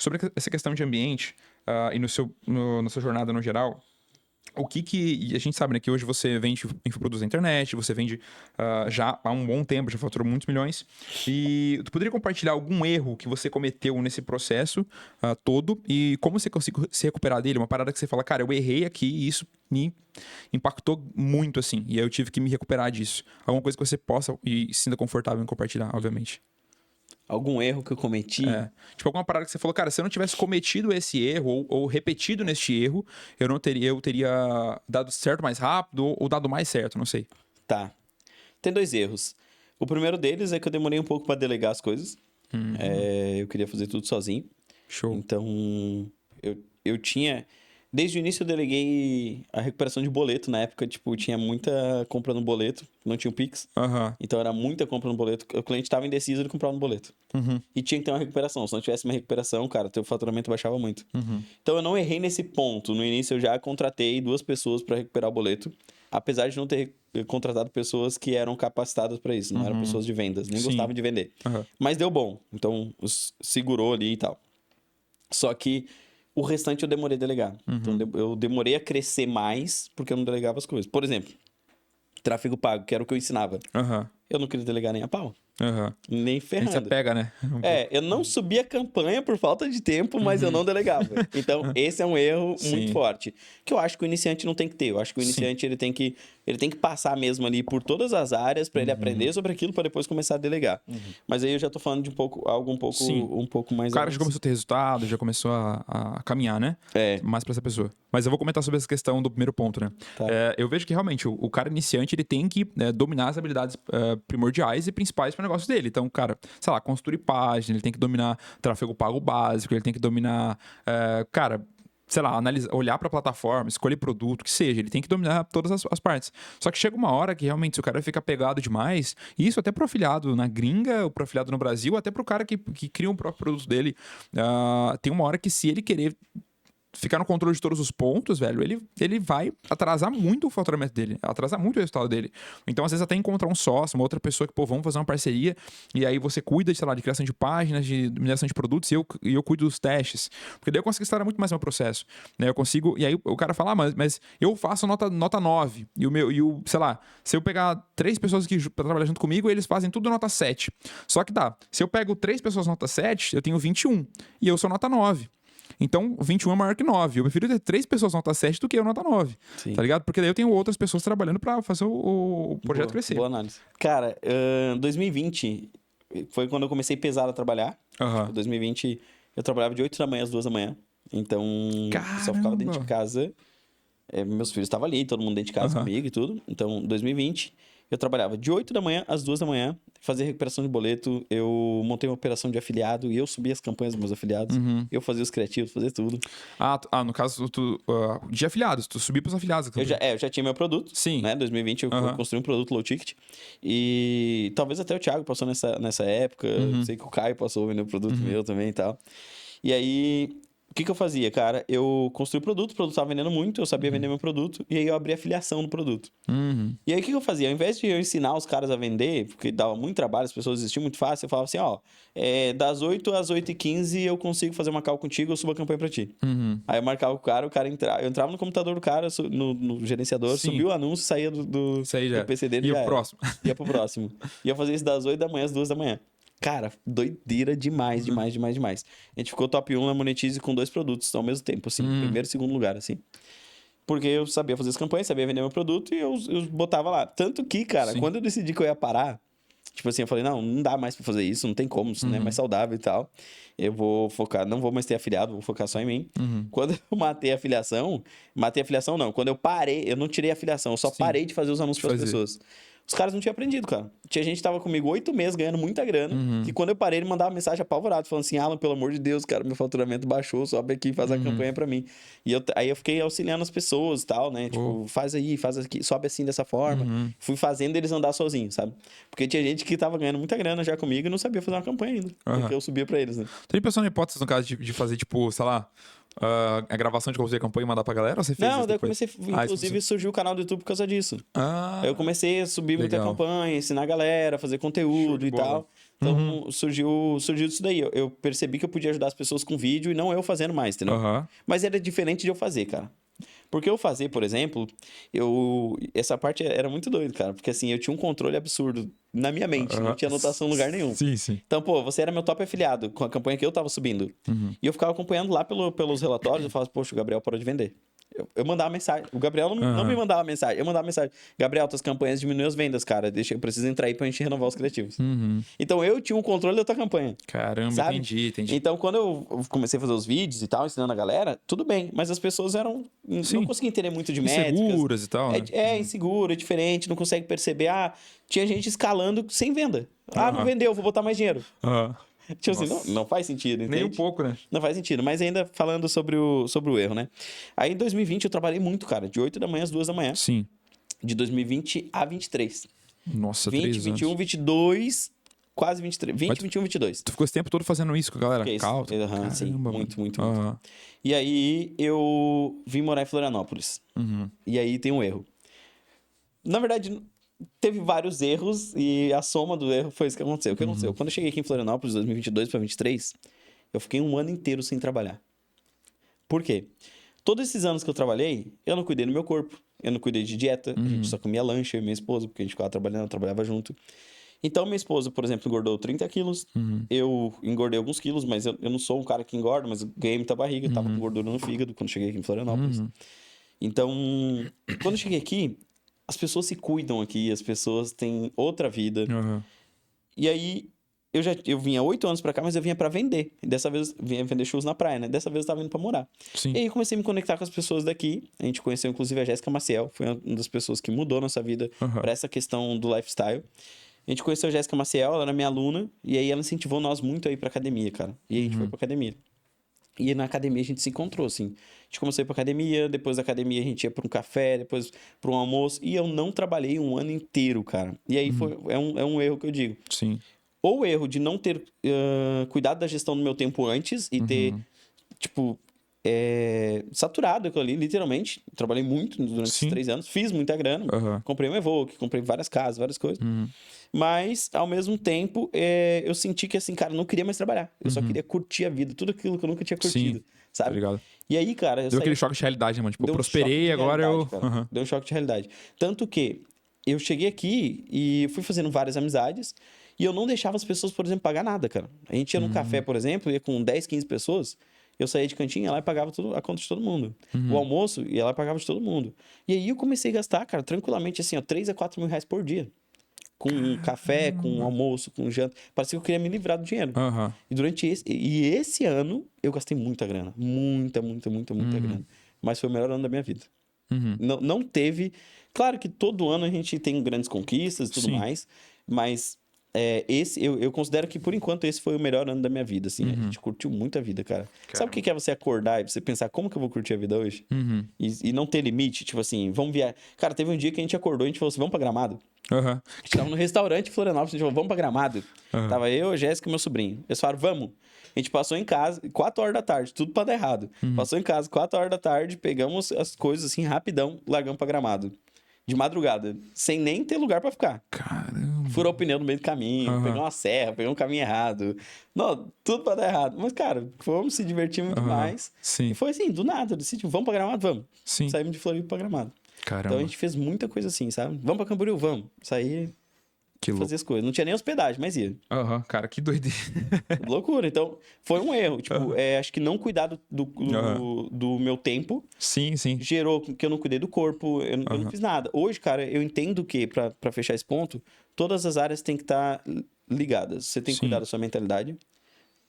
sobre essa questão de ambiente e na sua jornada no geral, e a gente sabe, né, que hoje você vende infoprodutos na internet, você vende já há um bom tempo, já faturou muitos milhões. E tu poderia compartilhar algum erro que você cometeu nesse processo todo e como você conseguiu se recuperar dele? Uma parada que você fala, cara, eu errei aqui e isso me impactou muito, assim, e aí eu tive que me recuperar disso. Alguma coisa que você possa e se sinta confortável em compartilhar, obviamente. Algum erro que eu cometi? Tipo, alguma parada que você falou, cara, se eu não tivesse cometido esse erro ou repetido neste erro, eu teria dado certo mais rápido ou dado mais certo, não sei. Tá. Tem 2 erros. O primeiro deles é que eu demorei um pouco pra delegar as coisas. Eu queria fazer tudo sozinho. Show. Então, eu tinha... Desde o início eu deleguei a recuperação de boleto. Na época, tipo, tinha muita compra no boleto. Não tinha o Pix. Então, era muita compra no boleto. O cliente tava indeciso de comprar no boleto. E tinha que ter uma recuperação. Se não tivesse uma recuperação, cara, teu faturamento baixava muito. Então, eu não errei nesse ponto. No início, eu já contratei 2 pessoas para recuperar o boleto. Apesar de não ter contratado pessoas que eram capacitadas para isso. Não eram pessoas de vendas. Nem gostavam de vender. Mas deu bom. Então, segurou ali e tal. Só que o restante eu demorei a delegar. Então, eu demorei a crescer mais porque eu não delegava as coisas. Por exemplo, tráfego pago, que era o que eu ensinava. Eu não queria delegar nem a pau. Nem A gente ferrando. se apega, né? Eu não subia a campanha por falta de tempo, mas eu não delegava. Então, esse é um erro muito forte. Que eu acho que o iniciante não tem que ter. Eu acho que o iniciante ele tem que passar mesmo ali por todas as áreas para ele aprender sobre aquilo para depois começar a delegar. Mas aí eu já tô falando de algo um pouco mais... O cara já começou a ter resultado, já começou a caminhar, né? Mais pra essa pessoa. Mas eu vou comentar sobre essa questão do primeiro ponto, né? Tá. Eu vejo que realmente o cara iniciante ele tem que dominar as habilidades primordiais e principais para o negócio dele. Então, cara, sei lá, construir página, ele tem que dominar tráfego pago básico, ele tem que dominar, sei lá, olhar para a plataforma, escolher produto, que seja, ele tem que dominar todas as partes. Só que chega uma hora que realmente se o cara fica pegado demais, e isso até pro afiliado na gringa, ou pro afiliado no Brasil, até pro cara que cria o próprio produto dele, tem uma hora que se ele querer ficar no controle de todos os pontos, velho, ele vai atrasar muito o faturamento dele, atrasar muito o resultado dele. Então, às vezes, até encontrar um sócio, uma outra pessoa que, vamos fazer uma parceria, e aí você cuida, sei lá, de criação de páginas, de mineração de produtos, e eu cuido dos testes. Porque daí eu consigo acelerar muito mais meu processo. Né? Eu consigo... E aí o cara fala, mas eu faço nota 9. Sei lá, se eu pegar 3 pessoas aqui pra trabalhar junto comigo, eles fazem tudo nota 7. Só que se eu pego 3 pessoas nota 7, eu tenho 21. E eu sou nota 9. Então, 21 é maior que 9. Eu prefiro ter 3 pessoas nota 7 do que eu nota 9. Sim. Tá ligado? Porque daí eu tenho outras pessoas trabalhando pra fazer o projeto crescer. Boa análise. Cara, 2020 foi quando eu comecei pesado a trabalhar. 2020 eu trabalhava de 8 da manhã às 2 da manhã. Então, eu só ficava dentro de casa. Meus filhos estavam ali, todo mundo dentro de casa comigo e tudo. Então, 2020 eu trabalhava de 8 da manhã às 2 da manhã, fazia recuperação de boleto, eu montei uma operação de afiliado e eu subia as campanhas dos meus afiliados, eu fazia os criativos, fazia tudo. No caso de afiliados, tu subiu pros afiliados. Eu já tinha meu produto. Sim. Né? 2020 eu construí um produto low ticket e talvez até o Thiago passou nessa época, sei que o Caio passou vendendo produto meu também e tal. E aí... O que eu fazia, cara? Eu construí o produto tava vendendo muito, eu sabia vender meu produto, e aí eu abri afiliação no produto. E aí o que eu fazia? Ao invés de eu ensinar os caras a vender, porque dava muito trabalho, as pessoas desistiam muito fácil, eu falava assim, das 8 às 8h15 eu consigo fazer uma call contigo, eu subo a campanha pra ti. Aí eu marcava o cara entrava, eu entrava no computador do cara, no gerenciador, subia o anúncio, saía do PC dele. Ia pro próximo. Ia pro próximo. E eu fazia isso das 8 da manhã às 2 da manhã. Cara, doideira demais. A gente ficou top 1 na Monetize com 2 produtos ao mesmo tempo, assim. Primeiro e segundo lugar, assim. Porque eu sabia fazer as campanhas, sabia vender meu produto e eu botava lá. Tanto que, cara, quando eu decidi que eu ia parar, tipo assim, eu falei, não dá mais pra fazer isso, não tem como, isso não é mais saudável e tal. Eu vou focar, não vou mais ter afiliado, vou focar só em mim. Quando eu matei a afiliação não, quando eu parei, eu não tirei a afiliação, eu só parei de fazer os anúncios para as pessoas. Os caras não tinham aprendido, cara. Tinha gente que tava comigo 8 meses ganhando muita grana. E quando eu parei, ele mandava mensagem apavorado, falando assim, Alan, pelo amor de Deus, cara, meu faturamento baixou, sobe aqui e faz a campanha pra mim. E aí eu fiquei auxiliando as pessoas e tal, né? Tipo, faz aqui, sobe assim dessa forma. Fui fazendo eles andar sozinhos, sabe? Porque tinha gente que tava ganhando muita grana já comigo e não sabia fazer uma campanha ainda. Porque eu subia pra eles, né? Tem pensou na hipótese, no caso, de fazer, tipo, sei lá, a gravação de como fazer a campanha e mandar pra galera? Ou você fez isso depois? Eu comecei, inclusive surgiu o canal do YouTube por causa disso. Aí eu comecei a subir muita campanha, ensinar a galera, fazer conteúdo e tal. Então, surgiu isso daí. Eu percebi que eu podia ajudar as pessoas com vídeo e não eu fazendo mais, entendeu? Aham. Mas era diferente de eu fazer, cara. Porque eu fazer, por exemplo, essa parte era muito doido, cara. Porque assim, eu tinha um controle absurdo na minha mente. Não tinha anotação em lugar nenhum. Sim, sim. Então, pô, você era meu top afiliado com a campanha que eu tava subindo. E eu ficava acompanhando lá pelos relatórios. Eu falava, poxa, o Gabriel parou de vender. Eu mandava mensagem. O Gabriel não me mandava mensagem. Eu mandava mensagem. Gabriel, tuas campanhas diminuem as vendas, cara. Eu preciso entrar aí pra gente renovar os criativos. Então eu tinha um controle da tua campanha. Caramba, sabe? entendi. Então quando eu comecei a fazer os vídeos e tal, ensinando a galera, tudo bem. Mas as pessoas não conseguiam entender muito de métricas. Inseguras e tal, né? Inseguro, é diferente, não consegue perceber. Tinha gente escalando sem venda. Não vendeu, vou botar mais dinheiro. Tipo assim, não faz sentido, entende? Nem um pouco, né? Não faz sentido. Mas ainda falando sobre o erro, né? Aí em 2020 eu trabalhei muito, cara. De 8 da manhã às 2 da manhã. Sim. De 2020 a 23. Nossa, 20, 3 21, anos. 22, quase 23. 20, 21, 22. Tu ficou esse tempo todo fazendo isso com a galera? Fiquei isso. Causa? Sim, Caramba, muito. Aham. E aí eu vim morar em Florianópolis. E aí tem um erro. Na verdade, teve vários erros e a soma do erro foi isso que aconteceu. O que aconteceu? Quando eu cheguei aqui em Florianópolis, 2022 para 2023, eu fiquei um ano inteiro sem trabalhar. Por quê? Todos esses anos que eu trabalhei, eu não cuidei do meu corpo. Eu não cuidei de dieta. A gente só comia lanche, eu e minha esposa, porque a gente ficava trabalhando, eu trabalhava junto. Então, minha esposa, por exemplo, engordou 30 quilos. Eu engordei alguns quilos, mas eu não sou um cara que engorda, mas eu ganhei muita barriga. Tava com gordura no fígado quando cheguei aqui em Florianópolis. Então, quando eu cheguei aqui, as pessoas se cuidam aqui, as pessoas têm outra vida. E aí, eu vinha 8 anos pra cá, mas eu vinha pra vender. E dessa vez, eu vinha vender shows na praia, né? Dessa vez eu tava indo pra morar. Sim. E aí, eu comecei a me conectar com as pessoas daqui. A gente conheceu, inclusive, a Jéssica Maciel. Foi uma das pessoas que mudou nossa vida pra essa questão do lifestyle. A gente conheceu a Jéssica Maciel, ela era minha aluna. E aí, ela incentivou nós muito a ir pra academia, cara. E aí, a gente foi pra academia. E na academia a gente se encontrou, assim. A gente começou a ir pra academia, depois da academia a gente ia pra um café, depois pra um almoço. E eu não trabalhei um ano inteiro, cara. E aí é um erro que eu digo. Sim. Ou o erro de não ter cuidado da gestão do meu tempo antes e ter, tipo, saturado aquilo ali, literalmente. Trabalhei muito durante esses 3 anos, fiz muita grana, comprei um Evoque, comprei várias casas, várias coisas. Mas, ao mesmo tempo, eu senti que, assim, cara, eu não queria mais trabalhar. Eu só queria curtir a vida, tudo aquilo que eu nunca tinha curtido, sabe? Obrigado. E aí, cara, eu Deu aquele choque de realidade, né, mano? Tipo, eu prosperei, agora eu... Deu um choque de realidade. Tanto que eu cheguei aqui e fui fazendo várias amizades e eu não deixava as pessoas, por exemplo, pagar nada, cara. A gente ia num café, por exemplo, ia com 10, 15 pessoas, eu saía de cantinho, ia lá e pagava a conta de todo mundo. O almoço, ia lá e pagava de todo mundo. E aí eu comecei a gastar, cara, tranquilamente, assim, ó, 3 a 4 mil reais por dia. Com um café, com um almoço, com um janta. Parecia que eu queria me livrar do dinheiro. E durante esse ano, eu gastei muita grana. Muita grana. Mas foi o melhor ano da minha vida. Não teve... Claro que todo ano a gente tem grandes conquistas e tudo mais, mas eu considero que, por enquanto, esse foi o melhor ano da minha vida, assim. A gente curtiu muito a vida, cara. Sabe o que é você acordar e você pensar, como que eu vou curtir a vida hoje? E não ter limite, tipo assim, vamos viajar. Cara, teve um dia que a gente acordou e a gente falou assim, vamos pra Gramado? A gente tava no restaurante em Florianópolis, a gente falou, vamos pra Gramado? Tava eu, a Jéssica e meu sobrinho. Eles falaram, vamos. A gente passou em casa, 4 horas da tarde, tudo pra dar errado. Passou em casa, 4 horas da tarde, pegamos as coisas assim, rapidão, largamos pra Gramado. De madrugada, sem nem ter lugar pra ficar. Caramba. Furou o pneu no meio do caminho, pegou uma serra, pegou um caminho errado. Não, tudo pra dar errado. Mas, cara, fomos se divertir muito mais. Sim. E foi assim, do nada. Decidimos, vamos pra Gramado? Vamos. Sim. Saímos de Floripa pra Gramado. Caramba. Então a gente fez muita coisa assim, sabe? Vamos pra Camboriú? Vamos. Sair, fazer as coisas. Não tinha nem hospedagem, mas ia. Cara, que doideira. Loucura. Então, foi um erro. Tipo, acho que não cuidar do meu tempo. Sim. Gerou que eu não cuidei do corpo, eu não fiz nada. Hoje, cara, eu entendo que, pra fechar esse ponto, todas as áreas têm que estar ligadas. Você tem que cuidar da sua mentalidade,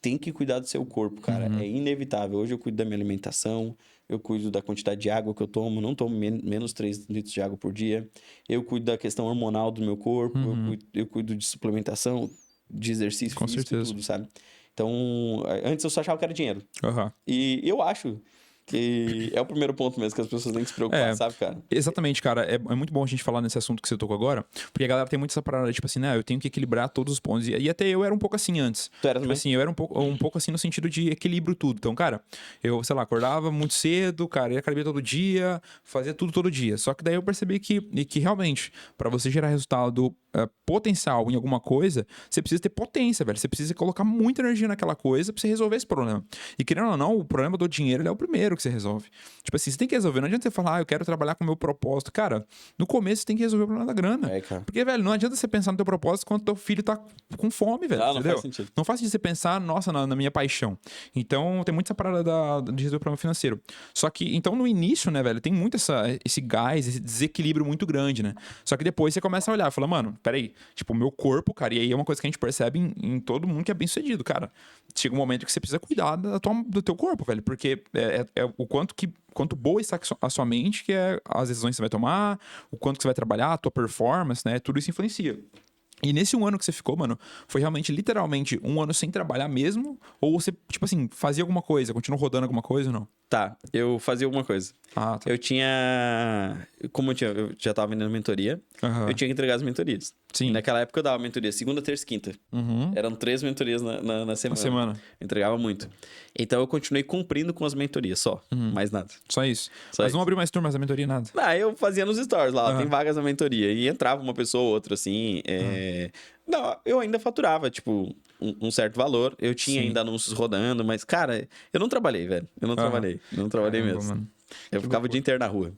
tem que cuidar do seu corpo, cara. É inevitável. Hoje eu cuido da minha alimentação, eu cuido da quantidade de água que eu tomo, não tomo menos 3 litros de água por dia. Eu cuido da questão hormonal do meu corpo, eu cuido de suplementação, de exercício Com físico, certeza. tudo, sabe? Então, antes eu só achava que era dinheiro. E eu acho Que é o primeiro ponto mesmo que as pessoas têm que se preocupar, sabe, cara? Exatamente, cara. É muito bom a gente falar nesse assunto que você tocou agora, porque a galera tem muito essa parada, tipo assim, né? Eu tenho que equilibrar todos os pontos. E até eu era um pouco assim antes. Tu era Tipo também? assim, eu era um pouco assim no sentido de equilíbrio tudo. Então, cara, eu, sei lá, acordava muito cedo, cara, ia à academia todo dia, fazia tudo todo dia. Só que daí eu percebi que realmente, pra você gerar resultado potencial em alguma coisa, você precisa ter potência, velho. Você precisa colocar muita energia naquela coisa pra você resolver esse problema. E querendo ou não, o problema do dinheiro ele é o primeiro que você resolve. Tipo assim, você tem que resolver. Não adianta você falar, eu quero trabalhar com o meu propósito. Cara, no começo você tem que resolver o problema da grana. Cara. Porque, velho, não adianta você pensar no teu propósito quando teu filho tá com fome, velho. Não Entendeu? faz sentido. Não faz sentido você pensar, nossa, na minha paixão. Então, tem muito essa parada de resolver o problema financeiro. Só que, então, no início, né, velho, tem muito esse gás, esse desequilíbrio muito grande, né? Só que depois você começa a olhar, fala, mano, peraí, tipo, o meu corpo, cara, e aí é uma coisa que a gente percebe em todo mundo que é bem sucedido, cara. Chega um momento que você precisa cuidar do teu corpo, velho, porque é o quanto boa está a sua mente, que é as decisões que você vai tomar, o quanto que você vai trabalhar, a tua performance, né? Tudo isso influencia. E nesse um ano que você ficou, mano, foi realmente, literalmente, um ano sem trabalhar mesmo? Ou você, tipo assim, fazia alguma coisa, continuou rodando alguma coisa ou não? Tá, eu fazia alguma coisa. Ah, tá. Eu tinha... Como eu já tava vendendo mentoria, Aham. eu tinha que entregar as mentorias. Sim. E naquela época eu dava mentoria segunda, terça e quinta. Uhum. Eram 3 mentorias na Uma semana. semana. Eu entregava muito. Então eu continuei cumprindo com as mentorias só. Mais nada. Só isso. Só Mas isso. não abriu mais turmas da mentoria, nada. Ah, eu fazia nos stories lá, Aham. tem vagas na mentoria. E entrava uma pessoa ou outra, assim. Não, eu ainda faturava, tipo, um certo valor. Eu tinha Sim. ainda anúncios rodando, mas, cara, eu não trabalhei, velho. Eu não trabalhei. Não trabalhei Caramba, mesmo. mano. Eu ficava o dia inteiro na rua.